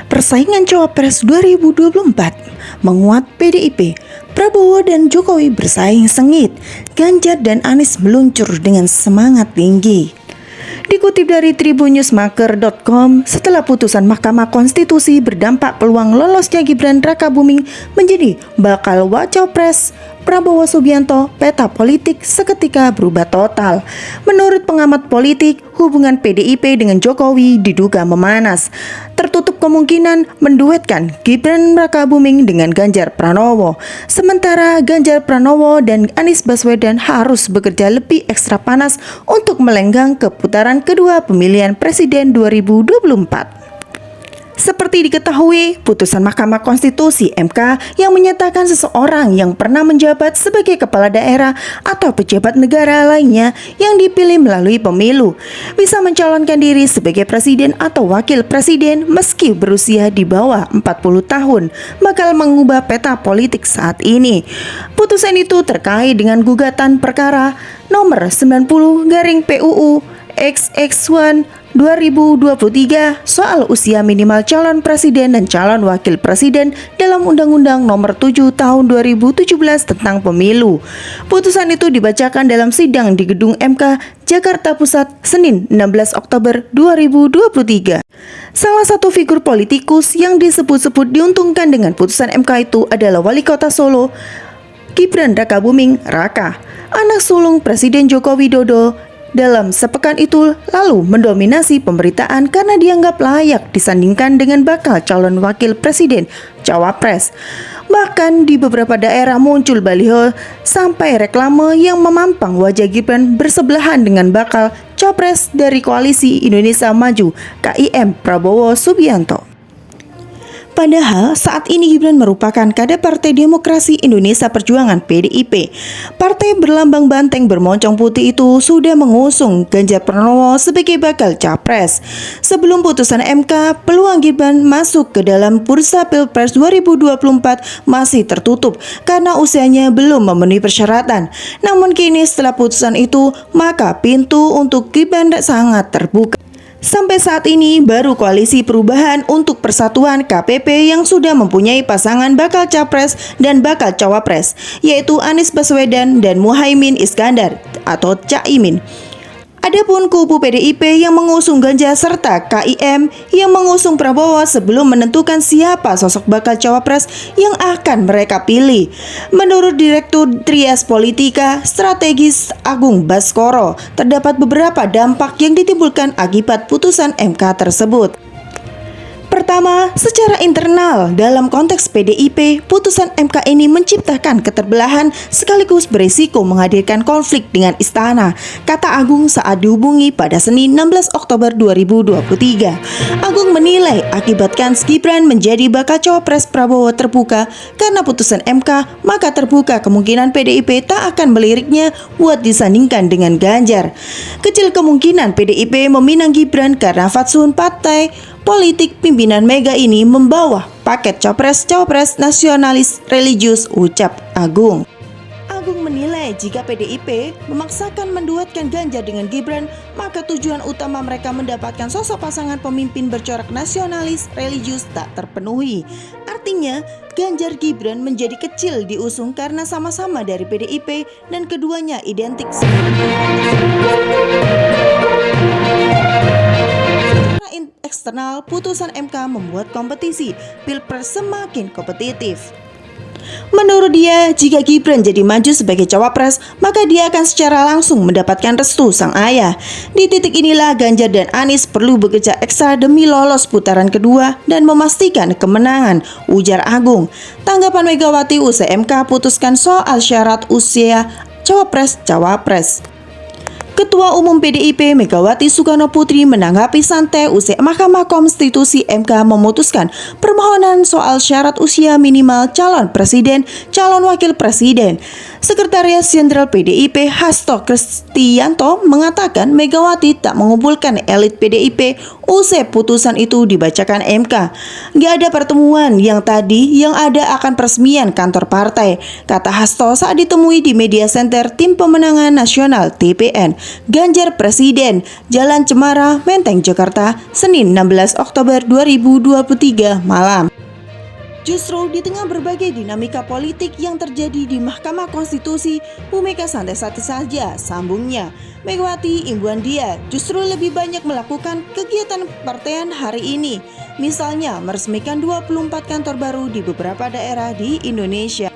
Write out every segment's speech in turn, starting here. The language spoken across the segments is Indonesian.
Persaingan Cawapres 2024 menguat PDIP. Prabowo dan Jokowi bersaing sengit. Ganjar dan Anies meluncur dengan semangat tinggi. Dikutip dari tribunnews.com, setelah putusan Mahkamah Konstitusi berdampak peluang lolosnya Gibran Rakabuming menjadi bakal Wacopres Prabowo Subianto, peta politik seketika berubah total. Menurut pengamat politik, hubungan PDIP dengan Jokowi diduga memanas. Tertutup kemungkinan menduetkan Gibran Rakabuming dengan Ganjar Pranowo. Sementara Ganjar Pranowo dan Anies Baswedan harus bekerja lebih ekstra panas untuk melenggang ke putaran kedua pemilihan presiden 2024. Seperti diketahui, putusan Mahkamah Konstitusi (MK) yang menyatakan seseorang yang pernah menjabat sebagai kepala daerah atau pejabat negara lainnya yang dipilih melalui pemilu bisa mencalonkan diri sebagai presiden atau wakil presiden meski berusia di bawah 40 tahun bakal mengubah peta politik saat ini. Putusan itu terkait dengan gugatan perkara nomor 90/PUU XX1 2023 soal usia minimal calon presiden dan calon wakil presiden dalam Undang-Undang Nomor 7 Tahun 2017 tentang Pemilu. Putusan itu dibacakan dalam sidang di Gedung MK Jakarta Pusat Senin 16 Oktober 2023. Salah satu figur politikus yang disebut-sebut diuntungkan dengan putusan MK itu adalah Wali Kota Solo Gibran Rakabuming Raka, anak sulung Presiden Joko Widodo. Dalam sepekan itu lalu mendominasi pemberitaan karena dianggap layak disandingkan dengan bakal calon wakil presiden Cawapres. Bahkan di beberapa daerah muncul baliho sampai reklame yang memampang wajah Gibran bersebelahan dengan bakal Capres dari Koalisi Indonesia Maju (KIM) Prabowo Subianto. Padahal saat ini Gibran merupakan kader Partai Demokrasi Indonesia Perjuangan (PDIP). Partai berlambang banteng bermoncong putih itu sudah mengusung Ganjar Pranowo sebagai bakal capres. Sebelum putusan MK, peluang Gibran masuk ke dalam bursa Pilpres 2024 masih tertutup karena usianya belum memenuhi persyaratan. Namun kini setelah putusan itu, maka pintu untuk Gibran sangat terbuka. Sampai saat ini baru Koalisi Perubahan untuk Persatuan KPP yang sudah mempunyai pasangan bakal capres dan bakal cawapres, yaitu Anies Baswedan dan Muhaimin Iskandar atau Caimin. Adapun kubu PDIP yang mengusung Ganjar serta KIM yang mengusung Prabowo sebelum menentukan siapa sosok bakal cawapres yang akan mereka pilih. Menurut Direktur Trias Politika Strategis Agung Baskoro, terdapat beberapa dampak yang ditimbulkan akibat putusan MK tersebut. Pertama, secara internal dalam konteks PDIP, putusan MK ini menciptakan keterbelahan sekaligus berisiko menghadirkan konflik dengan istana, kata Agung saat dihubungi pada Senin 16 Oktober 2023. Agung menilai akibatkan Gibran menjadi bakal cawapres Prabowo terbuka karena putusan MK, maka terbuka kemungkinan PDIP tak akan meliriknya buat disandingkan dengan Ganjar. Kecil kemungkinan PDIP meminang Gibran karena fatsun partai politik pimpinan Mega ini membawa paket capres-cawapres nasionalis religius, ucap Agung. Agung menilai jika PDIP memaksakan menduetkan Ganjar dengan Gibran, maka tujuan utama mereka mendapatkan sosok pasangan pemimpin bercorak nasionalis religius tak terpenuhi. Artinya, Ganjar Gibran menjadi kecil diusung karena sama-sama dari PDIP dan keduanya identik eksternal. Putusan MK membuat kompetisi Pilpres semakin kompetitif. Menurut dia, jika Gibran jadi maju sebagai cawapres, maka dia akan secara langsung mendapatkan restu sang ayah. Di titik inilah Ganjar dan Anies perlu bekerja ekstra demi lolos putaran kedua dan memastikan kemenangan, ujar Agung. Tanggapan Megawati usai MK putuskan soal syarat usia cawapres. Ketua Umum PDIP Megawati Soekarno Putri menanggapi santai usai Mahkamah Konstitusi MK memutuskan permohonan soal syarat usia minimal calon presiden, calon wakil presiden. Sekretaris Jenderal PDIP Hasto Kristianto mengatakan Megawati tak mengumpulkan elit PDIP usai putusan itu dibacakan MK. Gak ada pertemuan yang ada akan peresmian kantor partai, kata Hasto saat ditemui di Media Center Tim Pemenangan Nasional TPN Ganjar Presiden, Jalan Cemara, Menteng, Jakarta, Senin 16 Oktober 2023 malam. Justru di tengah berbagai dinamika politik yang terjadi di Mahkamah Konstitusi, Bu Mega santai-santai saja, sambungnya. Megawati imbuan dia justru lebih banyak melakukan kegiatan partaian hari ini. Misalnya meresmikan 24 kantor baru di beberapa daerah di Indonesia.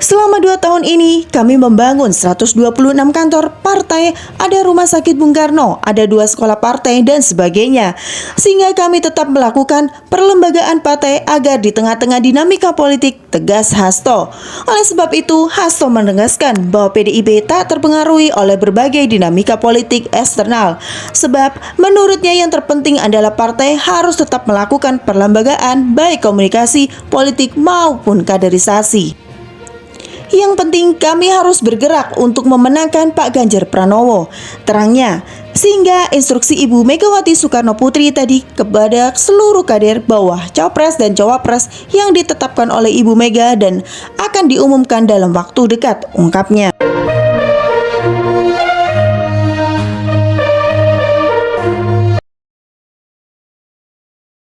Selama 2 tahun ini, kami membangun 126 kantor partai, ada rumah sakit Bung Karno, ada 2 sekolah partai, dan sebagainya. Sehingga kami tetap melakukan perlembagaan partai agar di tengah-tengah dinamika politik, tegas Hasto. Oleh sebab itu, Hasto menegaskan bahwa PDIP tak terpengaruhi oleh berbagai dinamika politik eksternal. Sebab, menurutnya yang terpenting adalah partai harus tetap melakukan perlembagaan, baik komunikasi, politik, maupun kaderisasi. Yang penting kami harus bergerak untuk memenangkan Pak Ganjar Pranowo, terangnya. Sehingga instruksi Ibu Megawati Soekarno Putri tadi kepada seluruh kader bahwa Capres dan Cawapres yang ditetapkan oleh Ibu Mega dan akan diumumkan dalam waktu dekat, ungkapnya.